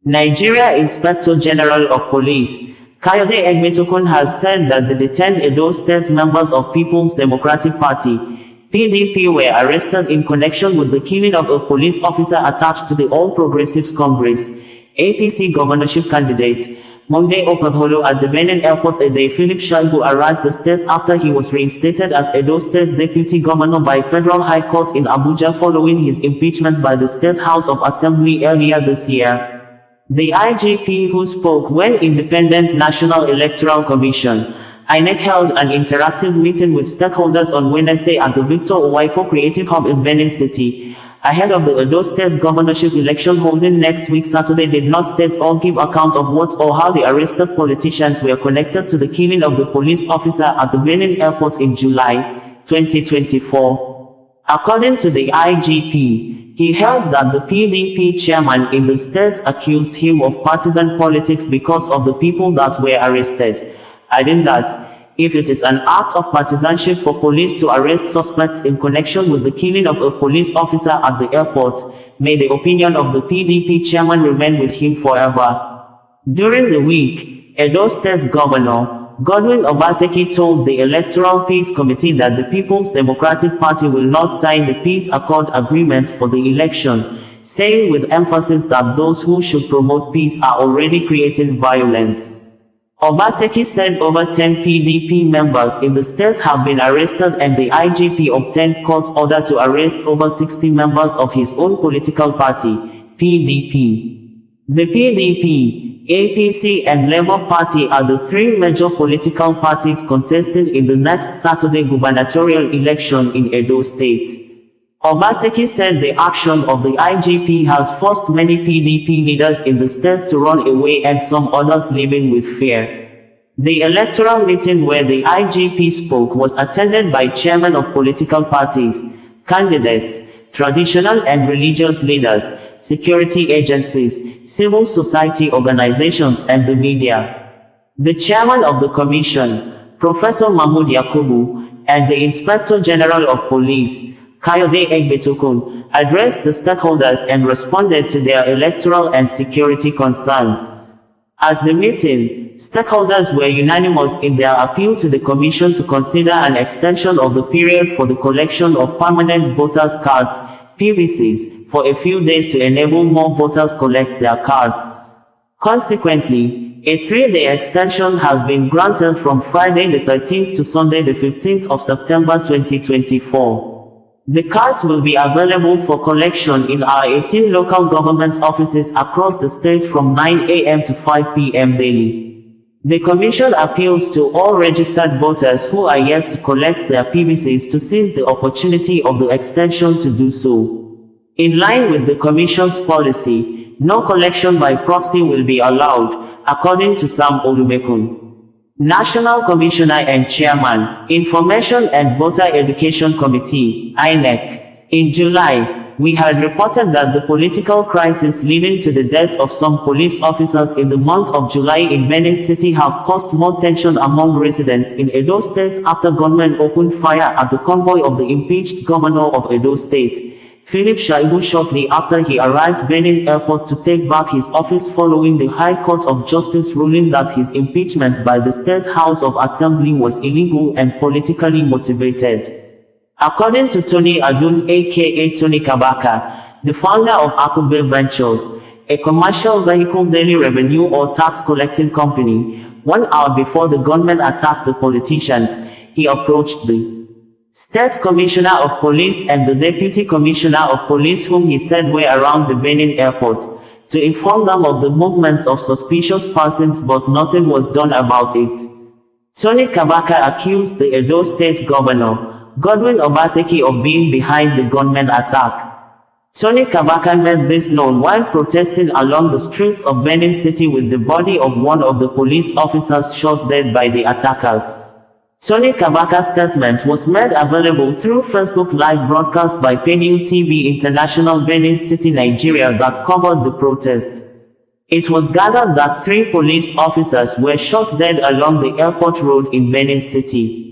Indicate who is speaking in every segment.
Speaker 1: Nigeria Inspector General of Police, Kayode Egbetokun, has said that the detained Edo State members of People's Democratic Party, PDP, were arrested in connection with the killing of a police officer attached to the All Progressives Congress, APC governorship candidate, Monday Okpebholo, at the Benin airport a day Philip Shaibu arrived the state after he was reinstated as Edo State Deputy Governor by Federal High Court in Abuja following his impeachment by the State House of Assembly earlier this year. The IGP, who spoke when Independent National Electoral Commission, INEC, held an interactive meeting with stakeholders on Wednesday at the Victor Owaifo Creative Hub in Benin City, ahead of the Edo State governorship election holding next week Saturday, did not state or give account of what or how the arrested politicians were connected to the killing of the police officer at the Benin airport in July 2024. According to the IGP, he held that the PDP chairman in the state accused him of partisan politics because of the people that were arrested, adding that, if it is an act of partisanship for police to arrest suspects in connection with the killing of a police officer at the airport, may the opinion of the PDP chairman remain with him forever. During the week, Edo State Governor Godwin Obaseki told the Electoral Peace Committee that the People's Democratic Party will not sign the peace accord agreement for the election, saying with emphasis that those who should promote peace are already creating violence. Obaseki said over 10 PDP members in the state have been arrested and the IGP obtained court order to arrest over 60 members of his own political party, PDP. The PDP, APC and Labour Party are the three major political parties contesting in the next Saturday gubernatorial election in Edo State. Obaseki said the action of the IGP has forced many PDP leaders in the state to run away and some others living with fear. The electoral meeting where the IGP spoke was attended by chairmen of political parties, candidates, traditional and religious leaders, security agencies, civil society organizations and the media. The chairman of the commission, Professor Mahmood Yakubu, and the Inspector General of Police, Kayode Egbetokun, addressed the stakeholders and responded to their electoral and security concerns. At the meeting, stakeholders were unanimous in their appeal to the Commission to consider an extension of the period for the collection of permanent voters' cards, PVCs, for a few days to enable more voters collect their cards. Consequently, a 3-day extension has been granted from Friday the 13th to Sunday the 15th of September 2024. The cards will be available for collection in our 18 local government offices across the state from 9 a.m. to 5 p.m. daily. The Commission appeals to all registered voters who are yet to collect their PVCs to seize the opportunity of the extension to do so. In line with the Commission's policy, no collection by proxy will be allowed, according to Sam Olumekun, National Commissioner and Chairman, Information and Voter Education Committee, INEC. In July, we had reported that the political crisis leading to the death of some police officers in the month of July in Benin City have caused more tension among residents in Edo State after gunmen opened fire at the convoy of the impeached governor of Edo State, Philip Shaibu, shortly after he arrived Benin Airport to take back his office following the High Court of Justice ruling that his impeachment by the State House of Assembly was illegal and politically motivated. According to Tony Adun aka Tony Kabaka, the founder of Akube Ventures, a commercial vehicle daily revenue or tax collecting company, 1 hour before the gunmen attacked the politicians, he approached the State Commissioner of Police and the Deputy Commissioner of Police, whom he said were around the Benin airport, to inform them of the movements of suspicious persons, but nothing was done about it. Tony Kabaka accused the Edo State Governor, Godwin Obaseki, of being behind the gunmen attack. Tony Kabaka made this known while protesting along the streets of Benin City with the body of one of the police officers shot dead by the attackers. Tony Kabaka's statement was made available through Facebook Live broadcast by Peniel TV International Benin City, Nigeria, that covered the protest. It was gathered that 3 police officers were shot dead along the airport road in Benin City.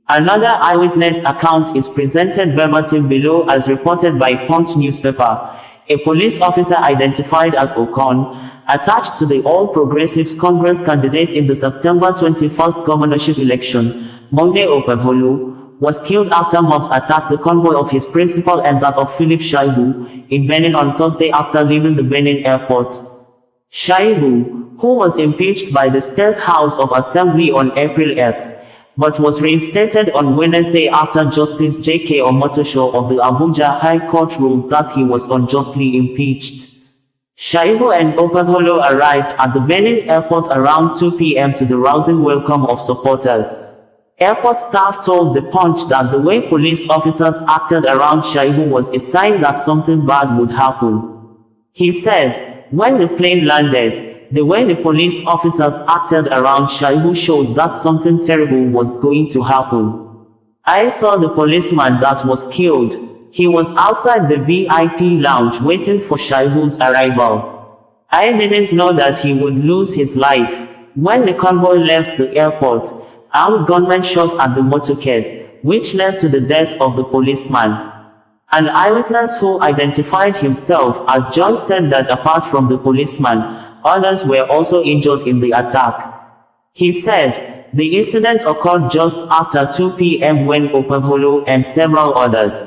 Speaker 1: Another eyewitness account is presented verbatim below as reported by Punch newspaper. A police officer identified as Okon, attached to the All Progressives Congress candidate in the September 21st governorship election, Monday Okpebholo, was killed after mobs attacked the convoy of his principal and that of Philip Shaibu in Benin on Thursday after leaving the Benin airport. Shaibu, who was impeached by the State House of Assembly on April 8th, but was reinstated on Wednesday after Justice J.K. Omotosho of the Abuja High Court ruled that he was unjustly impeached. Shaibu and Okpebholo arrived at the Benin airport around 2 p.m. to the rousing welcome of supporters. Airport staff told The Punch that the way police officers acted around Shaibu was a sign that something bad would happen. He said, when the plane landed, the way the police officers acted around Shaibu showed that something terrible was going to happen. I saw the policeman that was killed. He was outside the VIP lounge waiting for Shaibu's arrival. I didn't know that he would lose his life. When the convoy left the airport, armed gunmen shot at the motorcade, which led to the death of the policeman. An eyewitness who identified himself as John said that apart from the policeman, others were also injured in the attack. He said, the incident occurred just after 2 p.m. when Okpebholo and several others,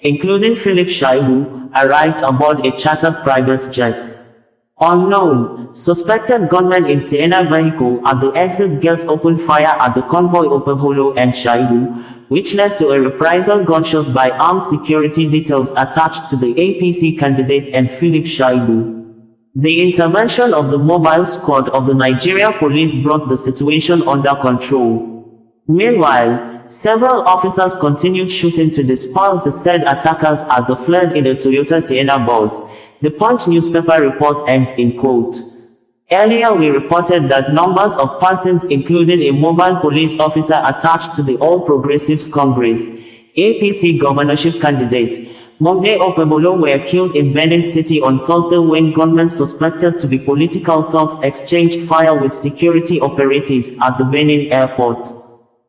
Speaker 1: including Philip Shaibu, arrived aboard a chartered private jet. Unknown, suspected gunmen in Sienna vehicle at the exit gate opened fire at the convoy Okpebholo and Shaibu, which led to a reprisal gunshot by armed security details attached to the APC candidate and Philip Shaibu. The intervention of the mobile squad of the Nigeria police brought the situation under control. Meanwhile, several officers continued shooting to disperse the said attackers as they fled in a Toyota Sienna bus. The Punch newspaper report ends in quote. Earlier we reported that numbers of persons including a mobile police officer attached to the All Progressives Congress, APC governorship candidate, Monday Okpebholo were killed in Benin City on Thursday when gunmen suspected to be political thugs exchanged fire with security operatives at the Benin airport.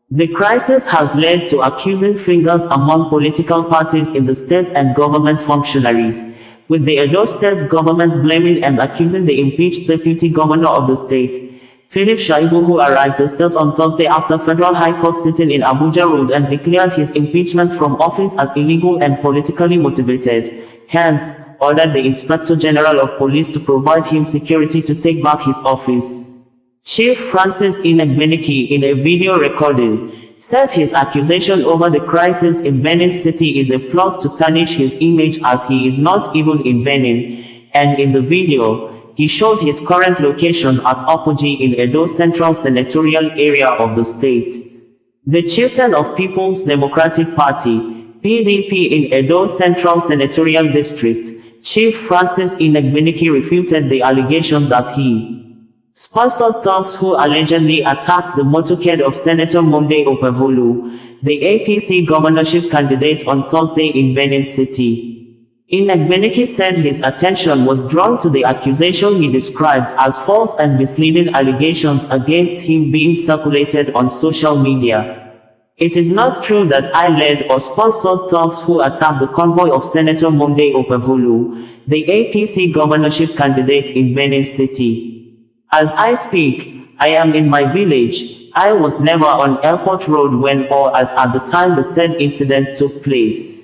Speaker 1: The crisis has led to accusing fingers among political parties in the state and government functionaries, with the Edo State government blaming and accusing the impeached deputy governor of the state, Philip Shaibu, who arrived the state on Thursday after Federal High Court sitting in Abuja ruled and declared his impeachment from office as illegal and politically motivated, hence, ordered the Inspector General of Police to provide him security to take back his office. Chief Francis Inegbeniki, in a video recording, said his accusation over the crisis in Benin City is a plot to tarnish his image as he is not even in Benin, and in the video, he showed his current location at Opoji in Edo Central Senatorial area of the state. The chieftain of People's Democratic Party, PDP in Edo Central Senatorial District, Chief Francis Inegbeniki refuted the allegation that he sponsored thugs who allegedly attacked the motorcade of Senator Monday Okpebholo, the APC governorship candidate on Thursday in Benin City. Inegbeniki said his attention was drawn to the accusation he described as false and misleading allegations against him being circulated on social media. It is not true that I led or sponsored thugs who attacked the convoy of Senator Monday Okpebholo, the APC governorship candidate in Benin City. As I speak, I am in my village. I was never on Airport Road when or as at the time the said incident took place.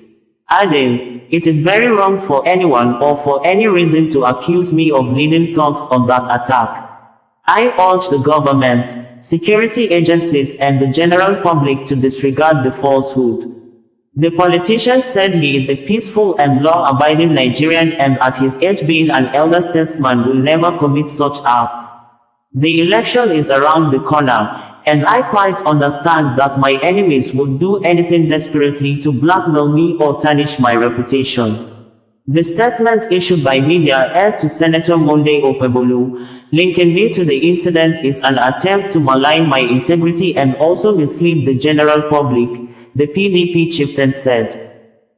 Speaker 1: Adding, it is very wrong for anyone or for any reason to accuse me of leading thugs on that attack. I urge the government, security agencies and the general public to disregard the falsehood. The politician said he is a peaceful and law-abiding Nigerian and at his age being an elder statesman will never commit such acts. The election is around the corner, and I quite understand that my enemies would do anything desperately to blackmail me or tarnish my reputation. The statement issued by media aired to Senator Monday Okpebholo, linking me to the incident is an attempt to malign my integrity and also mislead the general public, the PDP chieftain said.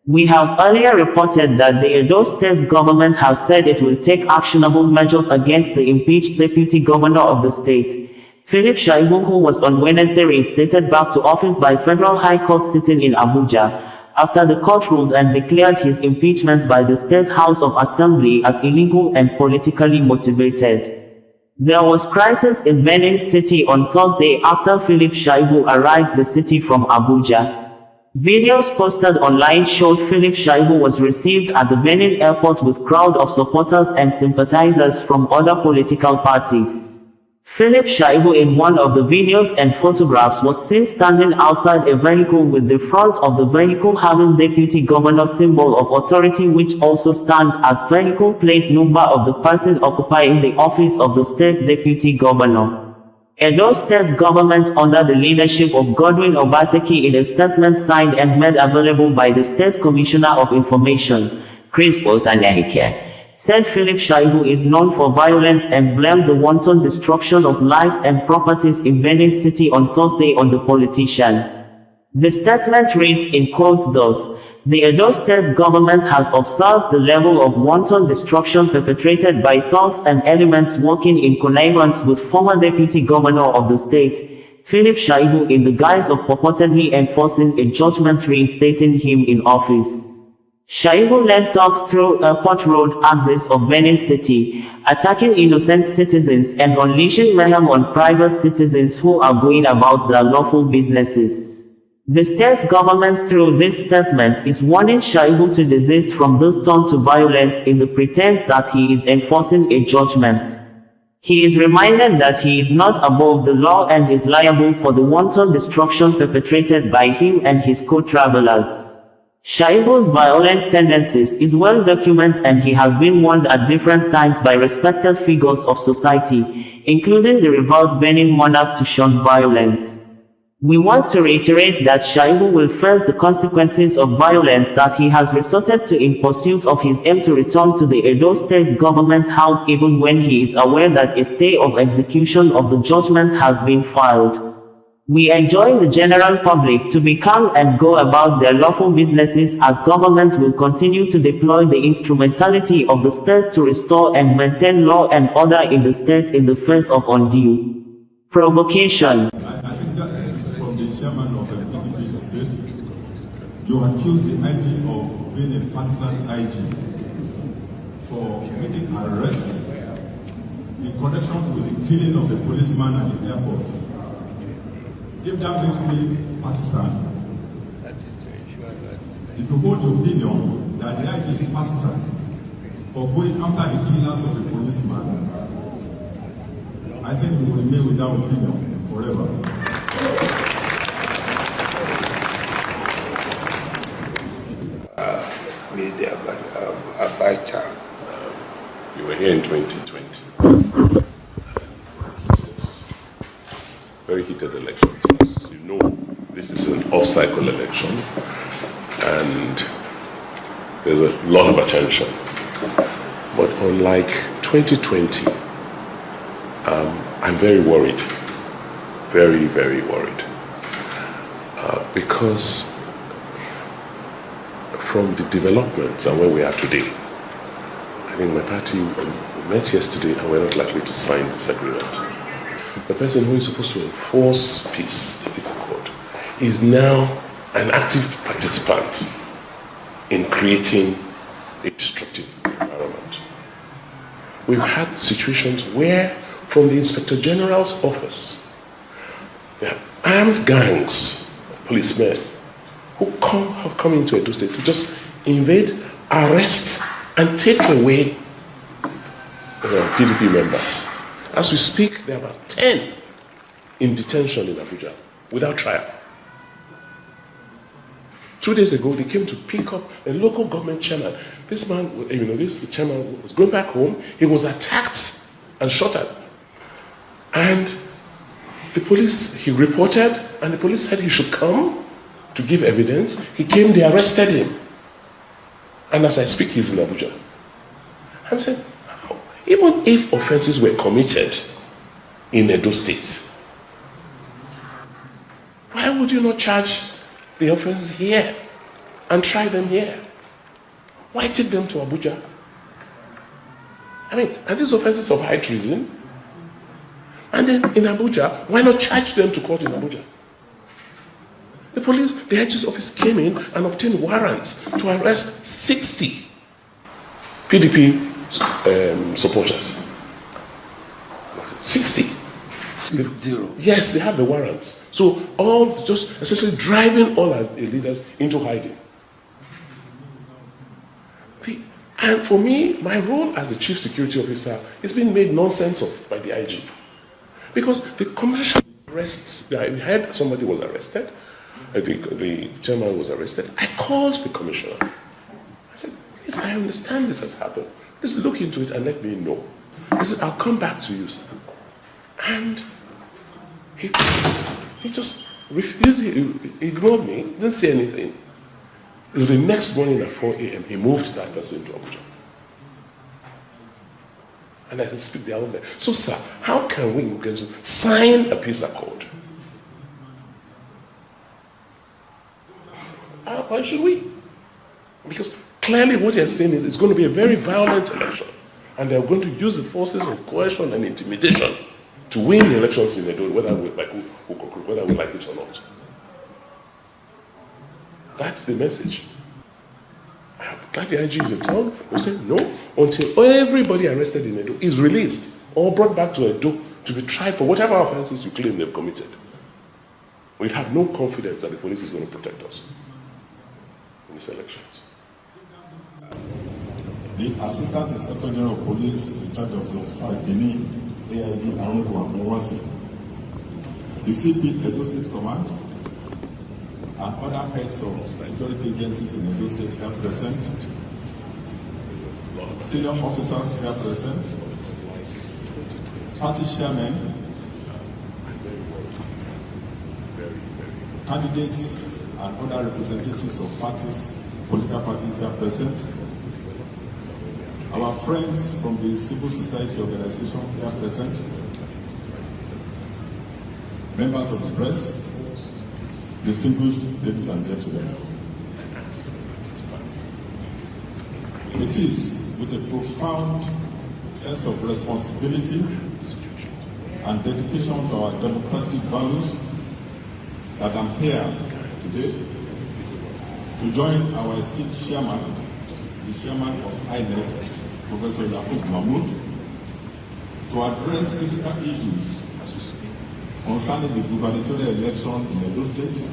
Speaker 1: We have earlier reported that the Edo State government has said it will take actionable measures against the impeached deputy governor of the state, Philip Shaibu, who was on Wednesday reinstated back to office by Federal High Court sitting in Abuja, after the court ruled and declared his impeachment by the State House of Assembly as illegal and politically motivated. There was crisis in Benin City on Thursday after Philip Shaibu arrived the city from Abuja. Videos posted online showed Philip Shaibu was received at the Benin airport with crowd of supporters and sympathizers from other political parties. Philip Shaibu in one of the videos and photographs was seen standing outside a vehicle with the front of the vehicle having Deputy Governor symbol of authority, which also stand as vehicle plate number of the person occupying the office of the state Deputy Governor. Edo State government under the leadership of Godwin Obaseki in a statement signed and made available by the State Commissioner of Information, Chris Osanehike, said Philip Shaibu is known for violence and blamed the wanton destruction of lives and properties in Benin City on Thursday on the politician. The statement reads in quote thus, "The Edo State government has observed the level of wanton destruction perpetrated by thugs and elements working in connivance with former Deputy Governor of the state, Philip Shaibu, in the guise of purportedly enforcing a judgment reinstating him in office." Shaibu led thugs through Airport Road axis of Benin City, attacking innocent citizens and unleashing mayhem on private citizens who are going about their lawful businesses. The state government through this statement is warning Shaibu to desist from this turn to violence in the pretense that he is enforcing a judgment. He is reminded that he is not above the law and is liable for the wanton destruction perpetrated by him and his co-travelers. Shaibu's violent tendencies is well documented and he has been warned at different times by respected figures of society, including the revered Benin monarch, to shun violence. We want to reiterate that Shaibu will face the consequences of violence that he has resorted to in pursuit of his aim to return to the Edo State government house, even when he is aware that a stay of execution of the judgment has been filed. We enjoin the general public to be calm and go about their lawful businesses, as government will continue to deploy the instrumentality of the state to restore and maintain law and order in the state in the face of undue provocation.
Speaker 2: I think that this is from the chairman of the PDP in the state. You accuse the IG of being a partisan IG for making arrests in connection with the killing of a policeman at the airport. If that makes me partisan, if you hold the opinion that the IG is partisan for going after the killers of a policeman, I think we will remain with that opinion forever.
Speaker 3: Media, but Abacha.
Speaker 4: You were here in 2020. Very heated elections. As you know, this is an off-cycle election, and there's a lot of attention. But unlike 2020, I'm very worried, very, very worried, because from the developments and where we are today, I think my party met yesterday and we're not likely to sign this agreement. The person who is supposed to enforce peace, the peace accord, is now an active participant in creating a destructive environment. We've had situations where, from the Inspector General's office, there are armed gangs of policemen who have come into Edo State to just invade, arrest, and take away PDP members. As we speak, there are about 10 in detention in Abuja without trial. 2 days ago, they came to pick up a local government chairman. This man, the chairman was going back home. He was attacked and shot at. And the police, he reported, and the police said he should come to give evidence. He came, they arrested him. And as I speak, he's in Abuja. I'm saying, even if offenses were committed in Edo State, why would you not charge the offenses here and try them here? Why take them to Abuja? I mean, are these offenses of high treason? And then in Abuja, why not charge them to court in Abuja? The police, the IG's office came in and obtained warrants to arrest 60 PDP supporters. 60.
Speaker 3: 60.
Speaker 4: Yes, they have the warrants. So all just essentially driving all our leaders into hiding. And for me, my role as the chief security officer is being made nonsense of by the IG. Because the commission arrests, I heard somebody was arrested, the chairman was arrested. I called the commissioner. I said, please, I understand this has happened. Please look into it and let me know. He said, I'll come back to you, sir. And he just refused, he ignored me, didn't say anything. It was the next morning at 4 a.m. he moved that person to Abuja. And I said, speak their own language. So, sir, how can we sign a peace accord? Why should we? Because clearly what they're saying is it's going to be a very violent election. And they're going to use the forces of coercion and intimidation to win the elections in Edo, whether we like it or not. That's the message. I'm glad the IG is in town. We say no until everybody arrested in Edo is released or brought back to Edo to be tried for whatever offenses you claim they've committed. We have no confidence that the police is going to protect us in these elections.
Speaker 2: The Assistant Inspector General of Police in charge of Zone 5 Benin, AIG Arungu Amewase, the CP Edo State Command, and other heads of security agencies in Edo State here present, senior officers here present, party chairmen, candidates and other representatives of parties, political parties here present, our friends from the civil society organization here present, members of the press, distinguished ladies and gentlemen. It is with a profound sense of responsibility and dedication to our democratic values that I'm here today to join our esteemed chairman, the chairman of INEC, Professor Yaqub Mahmoud, to address critical issues concerning the gubernatorial election in Edo State,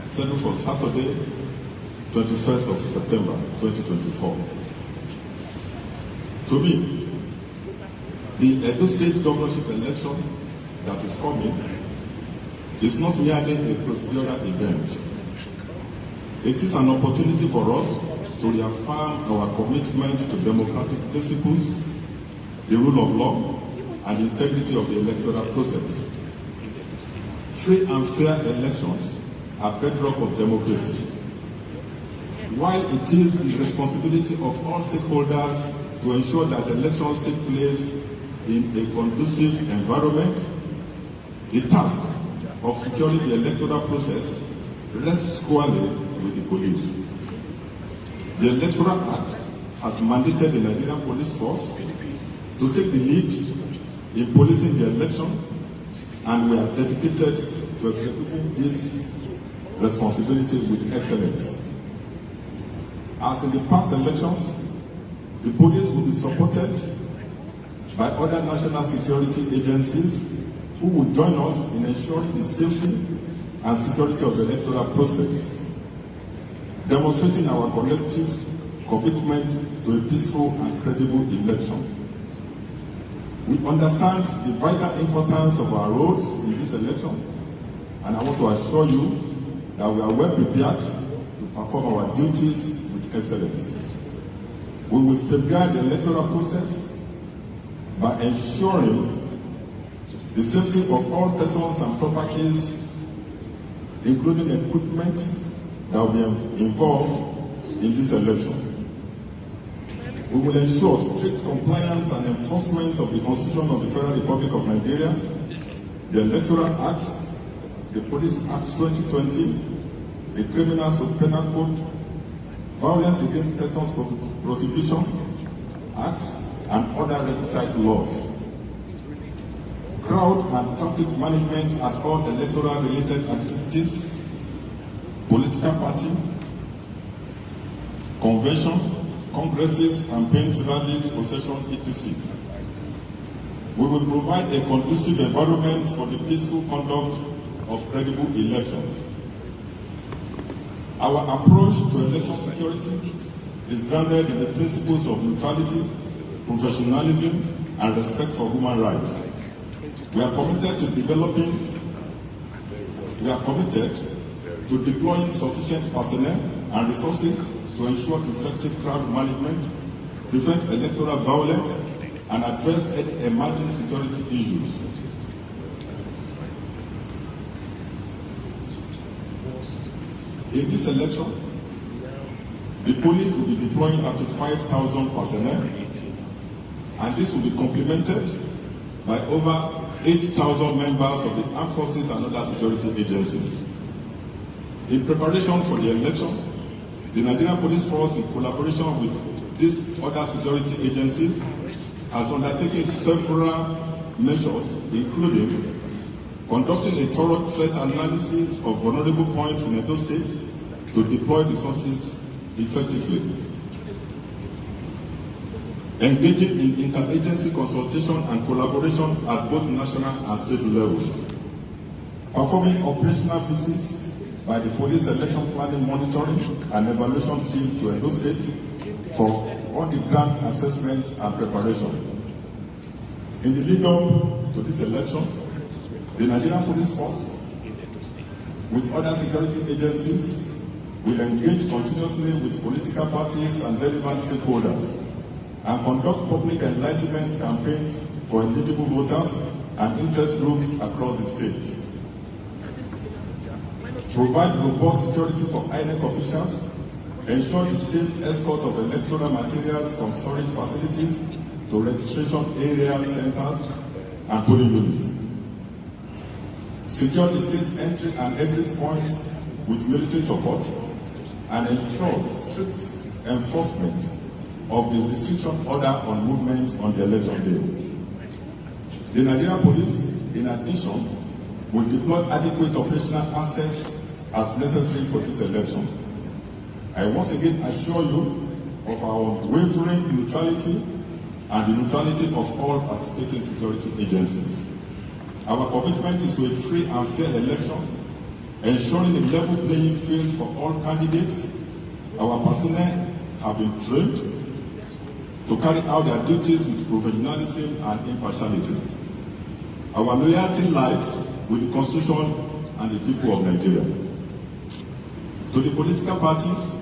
Speaker 2: scheduled for Saturday, 21st of September, 2024. To me, the Edo State governorship election that is coming is not merely a procedural event. It is an opportunity for us to reaffirm our commitment to democratic principles, the rule of law, and the integrity of the electoral process. Free and fair elections are bedrock of democracy. While it is the responsibility of all stakeholders to ensure that elections take place in a conducive environment, the task of securing the electoral process rests squarely with the police. The Electoral Act has mandated the Nigerian Police Force to take the lead in policing the election, and we are dedicated to executing this responsibility with excellence. As in the past elections, the police will be supported by other national security agencies who will join us in ensuring the safety and security of the electoral process, demonstrating our collective commitment to a peaceful and credible election. We understand the vital importance of our roles in this election, and I want to assure you that we are well prepared to perform our duties with excellence. We will safeguard the electoral process by ensuring the safety of all persons and properties, including equipment that will be involved in this election. We will ensure strict compliance and enforcement of the Constitution of the Federal Republic of Nigeria, the Electoral Act, the Police Act 2020, the Criminal Penal Code, Violence Against Persons Prohibition Act, and other requisite laws. Crowd and traffic management at all electoral-related activities, political party, convention, congresses, campaigns, rallies, procession, etc. We will provide a conducive environment for the peaceful conduct of credible elections. Our approach to election security is grounded in the principles of neutrality, professionalism, and respect for human rights. We are committed to deploying sufficient personnel and resources to ensure effective crowd management, prevent electoral violence, and address any emerging security issues. In this election, the police will be deploying 35,000 personnel, and this will be complemented by over 8,000 members of the armed forces and other security agencies. In preparation for the election, the Nigerian Police Force, in collaboration with these other security agencies, has undertaken several measures, including conducting a thorough threat analysis of vulnerable points in Edo State to deploy resources effectively, engaging in interagency consultation and collaboration at both national and state levels, performing operational visits by the police election planning, monitoring and evaluation team to Edo State for all the ground assessment and preparation. In the lead-up to this election, the Nigerian Police Force, with other security agencies, will engage continuously with political parties and relevant stakeholders and conduct public enlightenment campaigns for eligible voters and interest groups across the state. Provide robust security for INEC officials, ensure the safe escort of electoral materials from storage facilities to registration area centers and polling units. Secure the state's entry and exit points with military support and ensure strict enforcement of the restriction order on movement on the election day. The Nigerian Police, in addition, will deploy adequate operational assets as necessary for this election. I once again assure you of our unwavering neutrality and the neutrality of all participating security agencies. Our commitment is to a free and fair election, ensuring a level playing field for all candidates. Our personnel have been trained to carry out their duties with professionalism and impartiality. Our loyalty lies with the Constitution and the people of Nigeria. To the political parties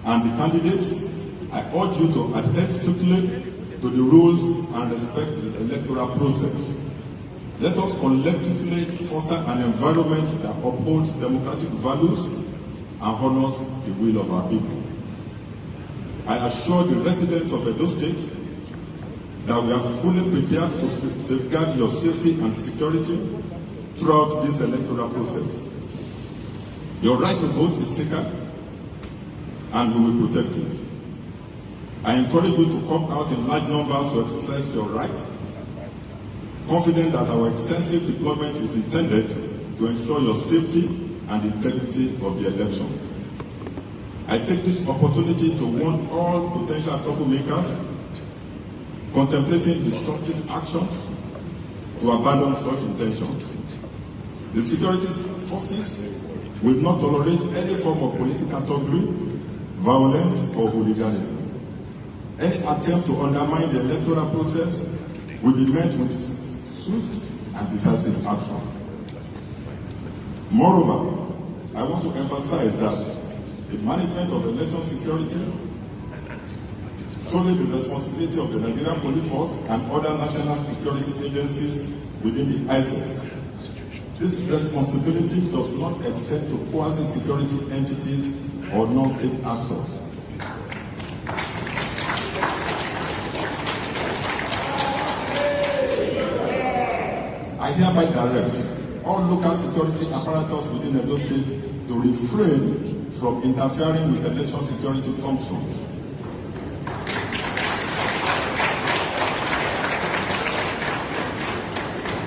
Speaker 2: and the candidates, I urge you to adhere strictly to the rules and respect the electoral process. Let us collectively foster an environment that upholds democratic values and honors the will of our people. I assure the residents of Edo State that we are fully prepared to safeguard your safety and security throughout this electoral process. Your right to vote is sacred, and we will protect it. I encourage you to come out in large numbers to exercise your right, confident that our extensive deployment is intended to ensure your safety and integrity of the election. I take this opportunity to warn all potential troublemakers contemplating destructive actions to abandon such intentions. The security forces will not tolerate any form of political thuggery, violence, or hooliganism. Any attempt to undermine the electoral process will be met with swift and decisive action. Moreover, I want to emphasize that the management of election security solely the responsibility of the Nigerian Police Force and other national security agencies within the ISIS. This responsibility does not extend to quasi-security entities or non-state actors. I hereby direct all local security apparatus within Edo State to refrain from interfering with election security functions.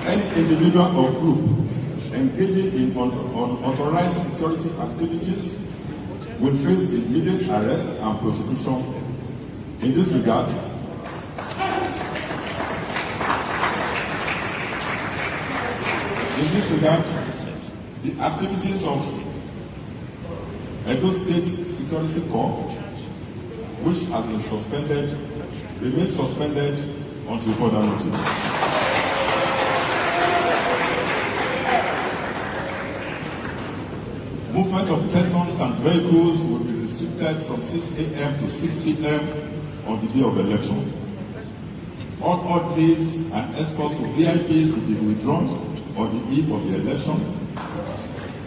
Speaker 2: Any individual or group engaging in unauthorized security activities will face immediate arrest and prosecution. In this regard, In this regard, the activities of Edo State Security Corps, which has been suspended, remains suspended until further notice. Movement of persons and vehicles will be restricted from 6 a.m. to 6 p.m. on the day of election. All orders and escorts to VIPs will be withdrawn on the eve of the election,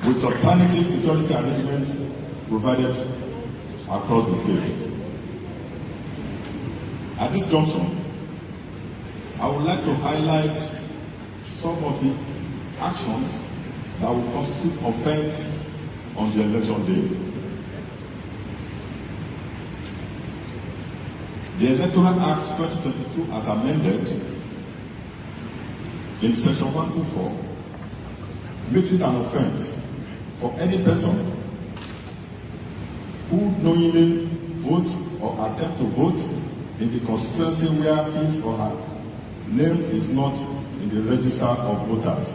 Speaker 2: with alternative security arrangements provided across the state. At this junction, I would like to highlight some of the actions that will constitute offense on the election day. The Electoral Act 2022 as amended in section 124 makes it an offense for any person who knowingly votes or attempt to vote in the constituency where his or her name is not in the register of voters.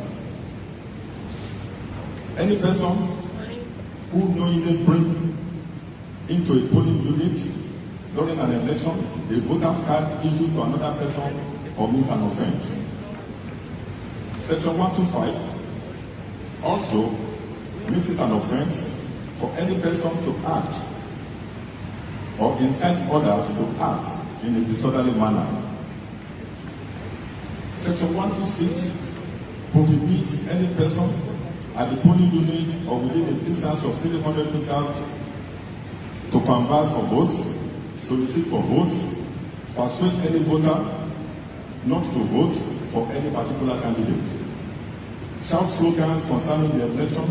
Speaker 2: Any person who knowingly bring into a polling unit during an election a voter's card issued to another person commits an offense. Section 125 also makes it an offense for any person to act or incite others to act in a disorderly manner. Section 126 prohibits any person at the polling unit or within a distance of 300 meters to canvass for votes, solicit for votes, persuade any voter not to vote for any particular candidate, shout slogans concerning the election,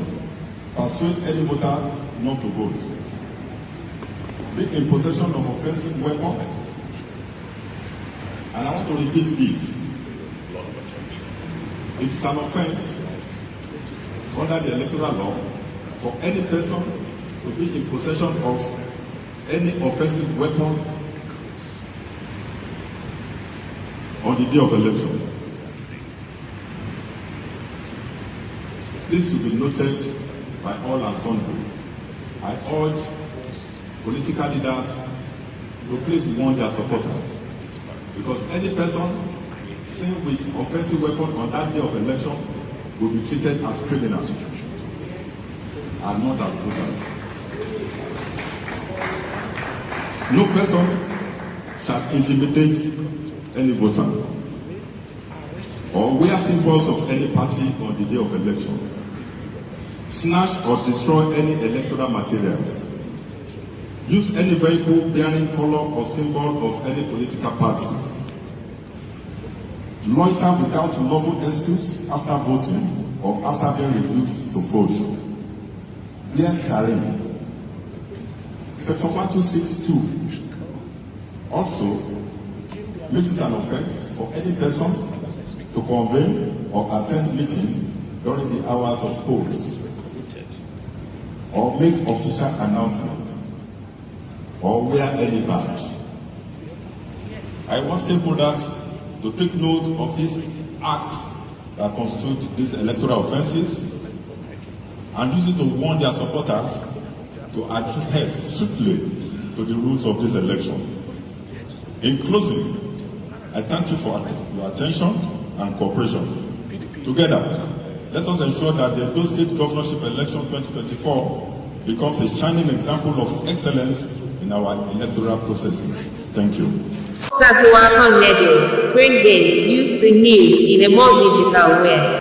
Speaker 2: persuade any voter not to vote, be in possession of offensive weapons. And I want to repeat this. It is an offense under the electoral law for any person to be in possession of any offensive weapon on the day of election. This should be noted by all and sundry. I urge political leaders to please warn their supporters, because any person seen with offensive weapon on that day of election will be treated as criminals and not as voters. No person shall intimidate any voter or wear symbols of any party on the day of election, snatch or destroy any electoral materials, use any vehicle bearing color or symbol of any political party, loiter without lawful excuse after voting or after being refused to vote, bear sarin. Section 1262 also makes it an offense for any person to convene or attend meeting during the hours of polls, or make official announcement, or wear any badge. I want stakeholders to take note of these acts that constitute these electoral offences and use it to warn their supporters to adhere strictly to the rules of this election. In closing, I thank you for your attention and cooperation. Together, let us ensure that the Edo State Governorship Election 2024 becomes a shining example of excellence in our electoral processes. Thank you.
Speaker 5: Sazuwa Connedio, bringing you the news in a more digital way.